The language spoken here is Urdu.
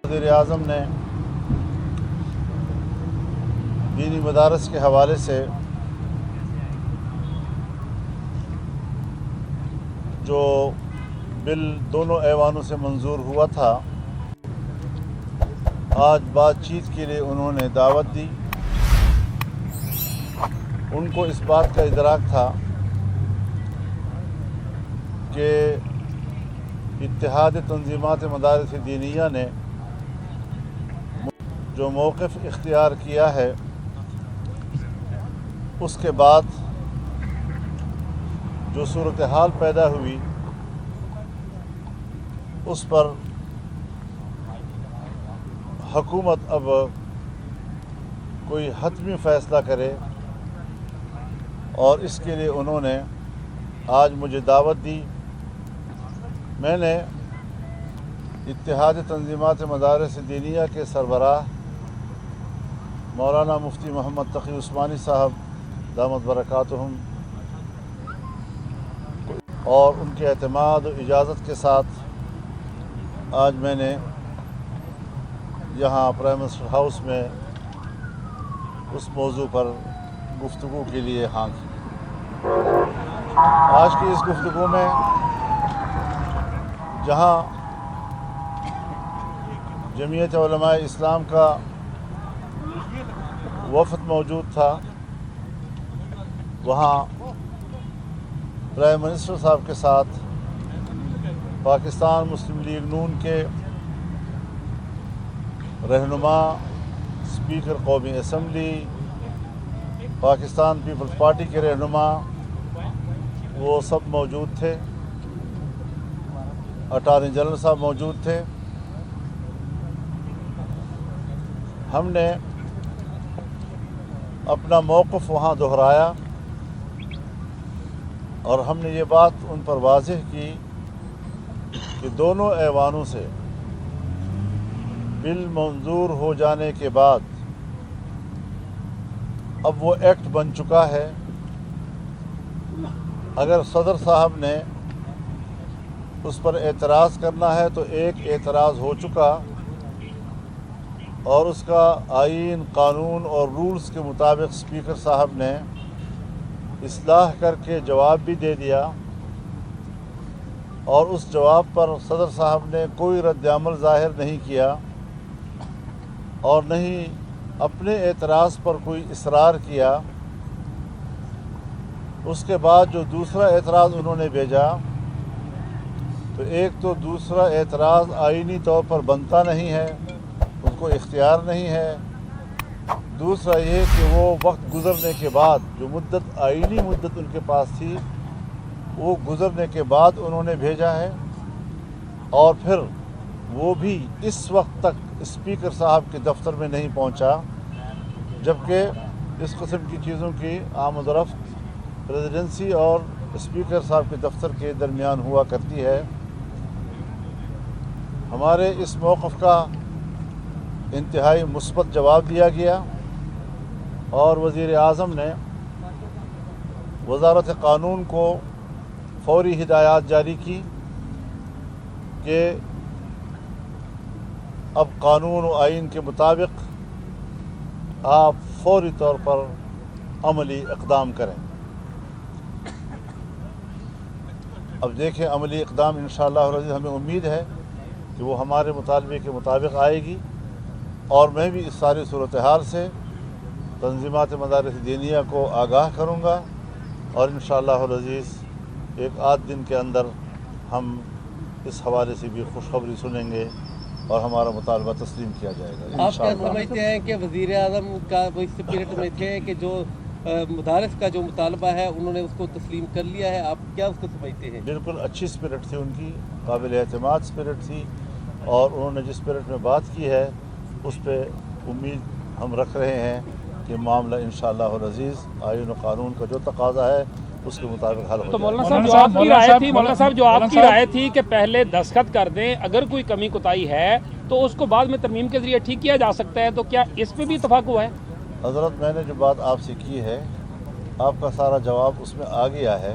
وزیر اعظم نے دینی مدارس کے حوالے سے جو بل دونوں ایوانوں سے منظور ہوا تھا، آج بات چیت کے لیے انہوں نے دعوت دی۔ ان کو اس بات کا ادراک تھا کہ اتحاد تنظیمات مدارس دینیہ نے جو موقف اختیار کیا ہے، اس کے بعد جو صورتحال پیدا ہوئی اس پر حکومت اب کوئی حتمی فیصلہ کرے، اور اس کے لیے انہوں نے آج مجھے دعوت دی۔ میں نے اتحاد تنظیمات مدارس دینیہ کے سربراہ مولانا مفتی محمد تقی عثمانی صاحب دامت برکاتہم اور ان کے اعتماد و اجازت کے ساتھ آج میں نے یہاں پرائم منسٹر ہاؤس میں اس موضوع پر گفتگو کے لیے ہاں کی۔ آج کی اس گفتگو میں جہاں جمعیت علماء اسلام کا وفد موجود تھا، وہاں پرائم منسٹر صاحب کے ساتھ پاکستان مسلم لیگ نون کے رہنما، اسپیکر قومی اسمبلی، پاکستان پیپلز پارٹی کے رہنما، وہ سب موجود تھے۔ اٹارنی جنرل صاحب موجود تھے۔ ہم نے اپنا موقف وہاں دہرایا اور ہم نے یہ بات ان پر واضح کی کہ دونوں ایوانوں سے بل منظور ہو جانے کے بعد اب وہ ایکٹ بن چکا ہے۔ اگر صدر صاحب نے اس پر اعتراض کرنا ہے تو ایک اعتراض ہو چکا، اور اس کا آئین، قانون اور رولز کے مطابق اسپیکر صاحب نے اصلاح کر کے جواب بھی دے دیا، اور اس جواب پر صدر صاحب نے کوئی رد عمل ظاہر نہیں کیا اور نہ ہی اپنے اعتراض پر کوئی اصرار کیا۔ اس کے بعد جو دوسرا اعتراض انہوں نے بھیجا، تو ایک تو دوسرا اعتراض آئینی طور پر بنتا نہیں ہے، ان کو اختیار نہیں ہے۔ دوسرا یہ کہ وہ وقت گزرنے کے بعد جو مدت، آئینی مدت ان کے پاس تھی، وہ گزرنے کے بعد انہوں نے بھیجا ہے، اور پھر وہ بھی اس وقت تک اسپیکر صاحب کے دفتر میں نہیں پہنچا، جبکہ اس قسم کی چیزوں کی آمد و رفت پریزیڈنسی اور اسپیکر صاحب کے دفتر کے درمیان ہوا کرتی ہے۔ ہمارے اس موقف کا انتہائی مثبت جواب دیا گیا، اور وزیر اعظم نے وزارت قانون کو فوری ہدایات جاری کی کہ اب قانون و آئین کے مطابق آپ فوری طور پر عملی اقدام کریں۔ اب دیکھیں، عملی اقدام انشاءاللہ العزیز ہمیں امید ہے کہ وہ ہمارے مطالبے کے مطابق آئے گی، اور میں بھی اس ساری صورتحال سے تنظیمات مدارس دینیہ کو آگاہ کروں گا، اور انشاءاللہ العزیز ایک آدھ دن کے اندر ہم اس حوالے سے بھی خوشخبری سنیں گے اور ہمارا مطالبہ تسلیم کیا جائے گا۔ آپ کیا سمجھتے ہیں کہ وزیر اعظم کا وہ اسپرٹ میں تھے کہ جو مدارس کا جو مطالبہ ہے انہوں نے اس کو تسلیم کر لیا ہے؟ آپ کیا اس کو سمجھتے ہیں؟ بالکل اچھی اسپرٹ تھی ان کی، قابل اعتماد اسپرٹ تھی، اور انہوں نے جس اسپرٹ میں بات کی ہے اس پہ امید ہم رکھ رہے ہیں کہ معاملہ انشاءاللہ العزیز آئین و قانون کا جو تقاضا ہے اس کے مطابق حل ہو جائے۔ تو مولانا صاحب جو آپ کی رائے تھی کہ پہلے دستخط کر دیں، اگر کوئی کمی کوتاہی ہے تو اس کو بعد میں ترمیم کے ذریعے ٹھیک کیا جا سکتا ہے، تو کیا اس پہ بھی اتفاق ہوا ہے؟ حضرت، میں نے جو بات آپ سے کی ہے، آپ کا سارا جواب اس میں آ گیا ہے